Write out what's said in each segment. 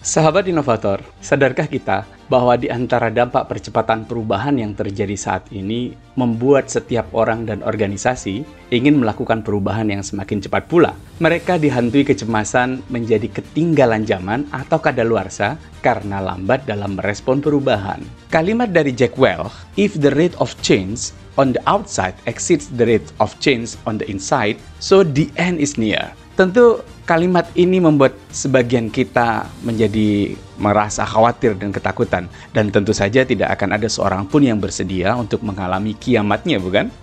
Sahabat inovator, sadarkah kita bahwa di antara dampak percepatan perubahan yang terjadi saat ini membuat setiap orang dan organisasi ingin melakukan perubahan yang semakin cepat pula. Mereka dihantui kecemasan menjadi ketinggalan zaman atau kadaluarsa karena lambat dalam merespon perubahan. Kalimat dari Jack Welch, "If the rate of change on the outside exceeds the rate of change on the inside, so the end is near." Tentu kalimat ini membuat sebagian kita menjadi merasa khawatir dan ketakutan. Dan tentu saja tidak akan ada seorang pun yang bersedia untuk mengalami kiamatnya, bukan?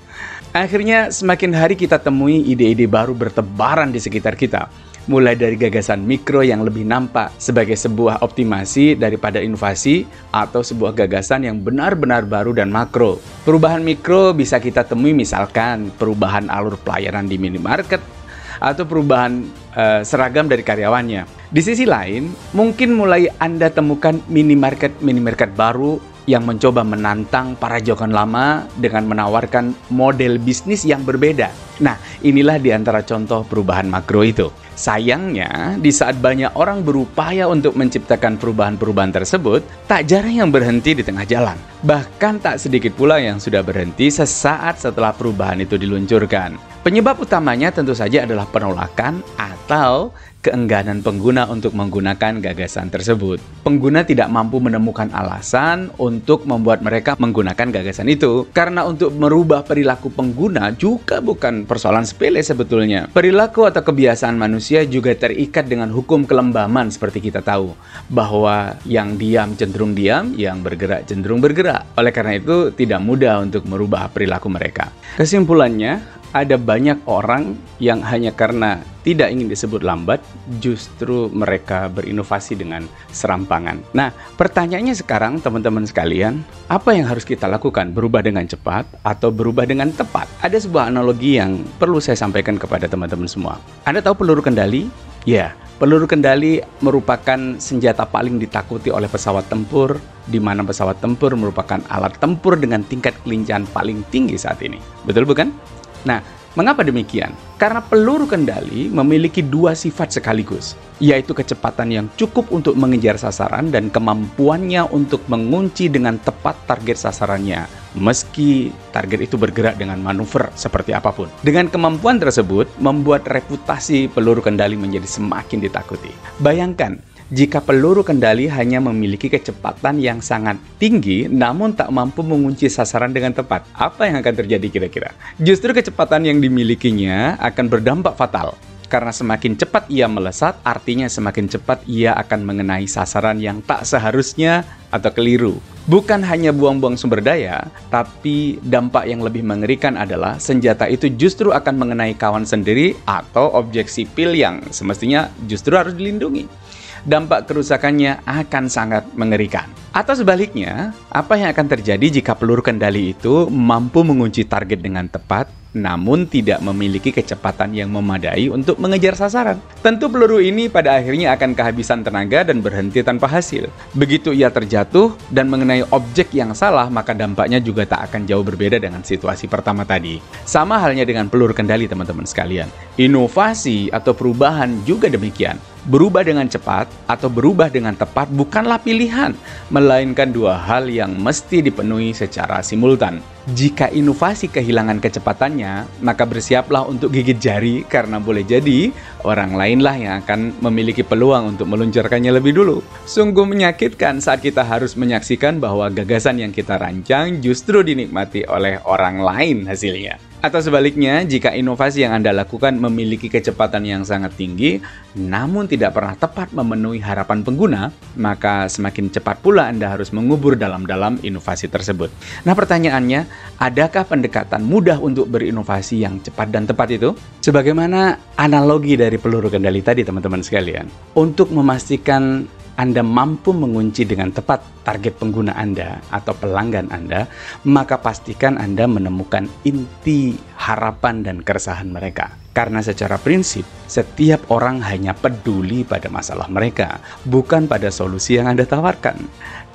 Akhirnya semakin hari kita temui ide-ide baru bertebaran di sekitar kita. Mulai dari gagasan mikro yang lebih nampak sebagai sebuah optimasi daripada inovasi, atau sebuah gagasan yang benar-benar baru dan makro. Perubahan mikro bisa kita temui misalkan perubahan alur pelayanan di minimarket, atau perubahan seragam dari karyawannya. Di sisi lain, mungkin mulai Anda temukan minimarket baru yang mencoba menantang para jokan lama dengan menawarkan model bisnis yang berbeda. Nah, inilah di antara contoh perubahan makro itu. Sayangnya, di saat banyak orang berupaya untuk menciptakan perubahan-perubahan tersebut, tak jarang yang berhenti di tengah jalan. Bahkan tak sedikit pula yang sudah berhenti sesaat setelah perubahan itu diluncurkan. Penyebab utamanya tentu saja adalah penolakan atau keengganan pengguna untuk menggunakan gagasan tersebut. Pengguna tidak mampu menemukan alasan untuk membuat mereka menggunakan gagasan itu. Karena untuk merubah perilaku pengguna juga bukan persoalan sepele sebetulnya. Perilaku atau kebiasaan manusia juga terikat dengan hukum kelembaman seperti kita tahu. Bahwa yang diam cenderung diam, yang bergerak cenderung bergerak. Oleh karena itu tidak mudah untuk merubah perilaku mereka. Kesimpulannya, ada banyak orang yang hanya karena tidak ingin disebut lambat, justru mereka berinovasi dengan serampangan. Nah, pertanyaannya sekarang teman-teman sekalian, apa yang harus kita lakukan? Berubah dengan cepat atau berubah dengan tepat? Ada sebuah analogi yang perlu saya sampaikan kepada teman-teman semua. Anda tahu peluru kendali? Ya, peluru kendali merupakan senjata paling ditakuti oleh pesawat tempur, di mana pesawat tempur merupakan alat tempur dengan tingkat kelincahan paling tinggi saat ini. Betul bukan? Nah, mengapa demikian? Karena peluru kendali memiliki dua sifat sekaligus, yaitu kecepatan yang cukup untuk mengejar sasaran dan kemampuannya untuk mengunci dengan tepat target sasarannya, meski target itu bergerak dengan manuver seperti apapun. Dengan kemampuan tersebut, membuat reputasi peluru kendali menjadi semakin ditakuti. Bayangkan, jika peluru kendali hanya memiliki kecepatan yang sangat tinggi namun tak mampu mengunci sasaran dengan tepat, apa yang akan terjadi kira-kira? Justru kecepatan yang dimilikinya akan berdampak fatal. Karena semakin cepat ia melesat, artinya semakin cepat ia akan mengenai sasaran yang tak seharusnya atau keliru. Bukan hanya buang-buang sumber daya, tapi dampak yang lebih mengerikan adalah senjata itu justru akan mengenai kawan sendiri atau objek sipil yang semestinya justru harus dilindungi. Dampak kerusakannya akan sangat mengerikan. Atau sebaliknya, apa yang akan terjadi jika peluru kendali itu mampu mengunci target dengan tepat, namun tidak memiliki kecepatan yang memadai untuk mengejar sasaran? Tentu peluru ini pada akhirnya akan kehabisan tenaga dan berhenti tanpa hasil. Begitu ia terjatuh dan mengenai objek yang salah, maka dampaknya juga tak akan jauh berbeda dengan situasi pertama tadi. Sama halnya dengan peluru kendali, teman-teman sekalian. Inovasi atau perubahan juga demikian. Berubah dengan cepat atau berubah dengan tepat bukanlah pilihan, melainkan dua hal yang mesti dipenuhi secara simultan. Jika inovasi kehilangan kecepatannya, maka bersiaplah untuk gigit jari karena boleh jadi orang lainlah yang akan memiliki peluang untuk meluncurkannya lebih dulu. Sungguh menyakitkan saat kita harus menyaksikan bahwa gagasan yang kita rancang justru dinikmati oleh orang lain hasilnya. Atau sebaliknya, jika inovasi yang Anda lakukan memiliki kecepatan yang sangat tinggi, namun tidak pernah tepat memenuhi harapan pengguna, maka semakin cepat pula Anda harus mengubur dalam-dalam inovasi tersebut. Nah, pertanyaannya, adakah pendekatan mudah untuk berinovasi yang cepat dan tepat itu? Sebagaimana analogi dari peluru kendali tadi, teman-teman sekalian, untuk memastikan Anda mampu mengunci dengan tepat target pengguna Anda atau pelanggan Anda, maka pastikan Anda menemukan inti harapan dan keresahan mereka. Karena secara prinsip, setiap orang hanya peduli pada masalah mereka, bukan pada solusi yang Anda tawarkan.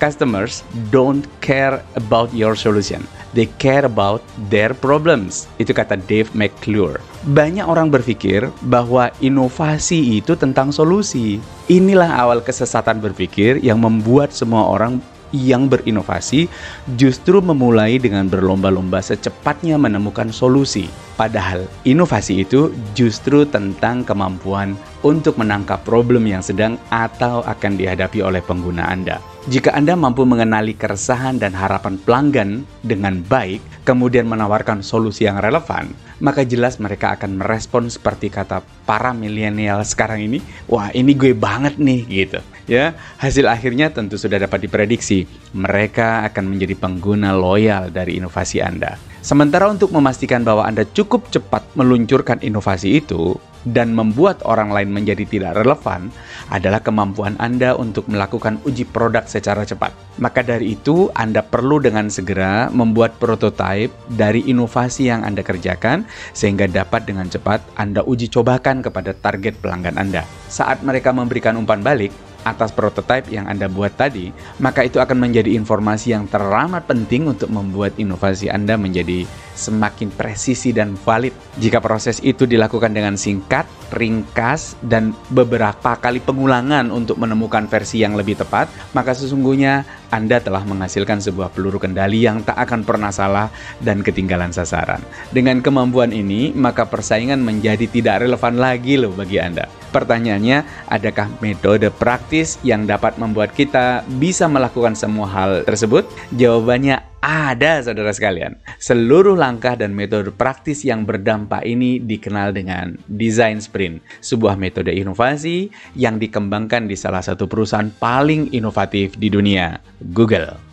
Customers don't care about your solution. They care about their problems. Itu kata Dave McClure. Banyak orang berpikir bahwa inovasi itu tentang solusi. Inilah awal kesesatan berpikir yang membuat semua orang yang berinovasi justru memulai dengan berlomba-lomba secepatnya menemukan solusi. Padahal inovasi itu justru tentang kemampuan untuk menangkap problem yang sedang atau akan dihadapi oleh pengguna Anda. Jika Anda mampu mengenali keresahan dan harapan pelanggan dengan baik, kemudian menawarkan solusi yang relevan, maka jelas mereka akan merespon seperti kata para milenial sekarang ini, wah ini gue banget nih gitu. Ya, hasil akhirnya tentu sudah dapat diprediksi. Mereka akan menjadi pengguna loyal dari inovasi Anda. Sementara untuk memastikan bahwa Anda cukup cepat meluncurkan inovasi itu dan membuat orang lain menjadi tidak relevan adalah kemampuan Anda untuk melakukan uji produk secara cepat. Maka dari itu, Anda perlu dengan segera membuat prototipe dari inovasi yang Anda kerjakan sehingga dapat dengan cepat Anda uji cobakan kepada target pelanggan Anda. Saat mereka memberikan umpan balik atas prototipe yang Anda buat tadi, maka itu akan menjadi informasi yang teramat penting untuk membuat inovasi Anda menjadi semakin presisi dan valid. Jika proses itu dilakukan dengan singkat, ringkas, dan beberapa kali pengulangan untuk menemukan versi yang lebih tepat, maka sesungguhnya Anda telah menghasilkan sebuah peluru kendali yang tak akan pernah salah dan ketinggalan sasaran. Dengan kemampuan ini, maka persaingan menjadi tidak relevan lagi loh bagi Anda. Pertanyaannya, adakah metode praktis yang dapat membuat kita bisa melakukan semua hal tersebut? Jawabannya ada, saudara sekalian. Seluruh langkah dan metode praktis yang berdampak ini dikenal dengan Design Sprint, sebuah metode inovasi yang dikembangkan di salah satu perusahaan paling inovatif di dunia, Google.